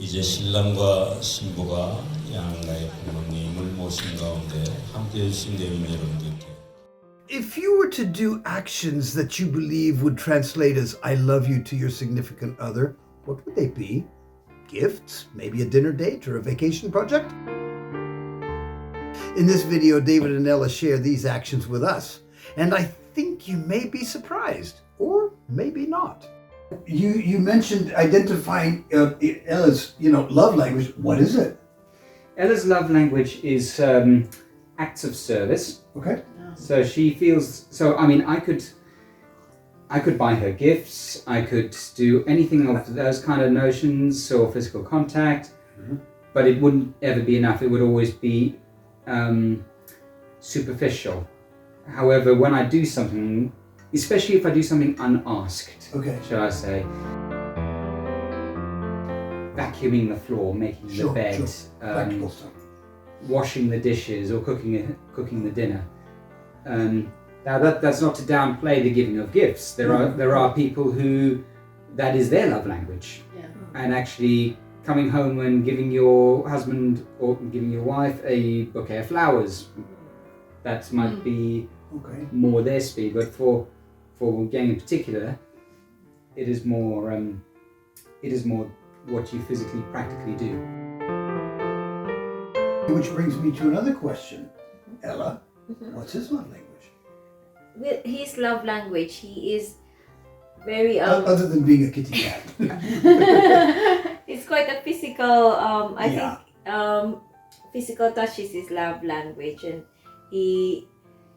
이제 신랑과 신부가 양가의 부모님을 모신 가운데 함께해 주신 대인 여러분들께 If you were to do actions that you believe would translate as I love you to your significant other, what would they be? Gifts? Maybe a dinner date or a vacation project? In this video, David and Ela share these actions with us, and I think you may be surprised, or maybe not. You mentioned identifying Ela's love language. What is it? Ela's love language is acts of service. Okay. So she feels, I could buy her gifts, I could do anything of those kind of notions or physical contact, but it wouldn't ever be enough. It would always be superficial. However, when I do something, especially if I do something unasked, shall I say, vacuuming the floor, making the bed, washing the dishes or cooking the dinner. Now that's not to downplay the giving of gifts. There are people who that is their love language, and actually coming home and giving your husband or giving your wife a bouquet of flowers, that might be more their speed. But for Gang in particular, it is more what you physically practically do. Which brings me to another question, Ela. What's his love language? With his love language, he is very other than being a kitty cat. It's quite a physical. I think physical touch is his love language, and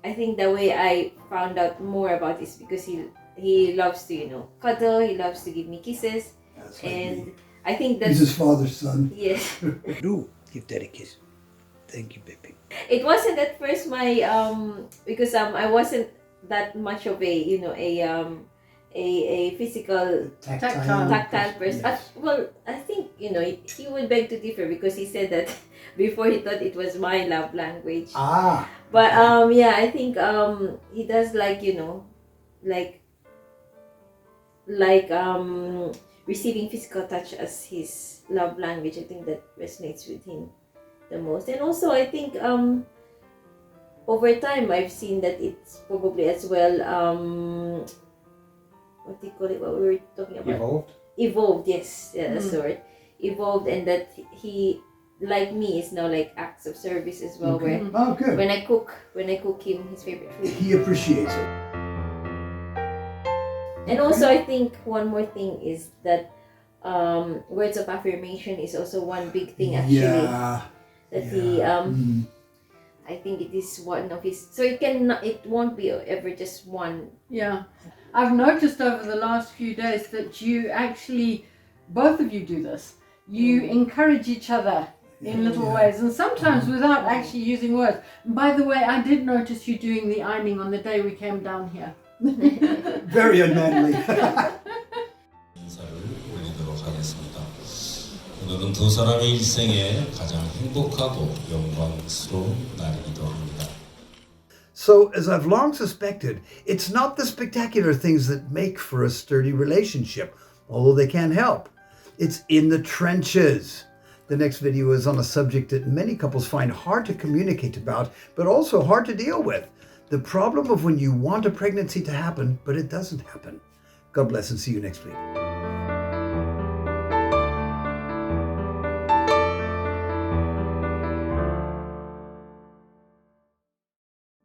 I think the way I found out more about this because he loves to cuddle. He loves to give me kisses, and I think that's he's his father's son. Yes. Do give Daddy a kiss. Thank you, baby. It wasn't at first my because I wasn't that much of a physical tactile person. Yes. Well, I think he would beg to differ because he said that before he thought it was my love language. But I think he does receiving physical touch as his love language. I think that resonates with him the most. And also I think over time I've seen that it's probably as well what do you call it, what we were talking about? Evolved, yes, that's the word. Evolved, and that he, like me, is now like acts of service as well, where good. when I cook him his favorite food, he appreciates it. And also I think one more thing is that words of affirmation is also one big thing actually. He I think it is one of his, so it won't be ever just one. Yeah, I've noticed over the last few days that you actually, both of you do this. You encourage each other in little ways, and sometimes without actually using words. And by the way, I did notice you doing the ironing on the day we came down here. Very unmanly. 인사를 올리도록 하겠습니다. 오늘은 두 사람의 일생에 가장 행복하고 영광스러운 날이기도 합니다. So, as I've long suspected, it's not the spectacular things that make for a sturdy relationship, although they can help. It's in the trenches. The next video is on a subject that many couples find hard to communicate about, but also hard to deal with. The problem of when you want a pregnancy to happen, but it doesn't happen. God bless and see you next week.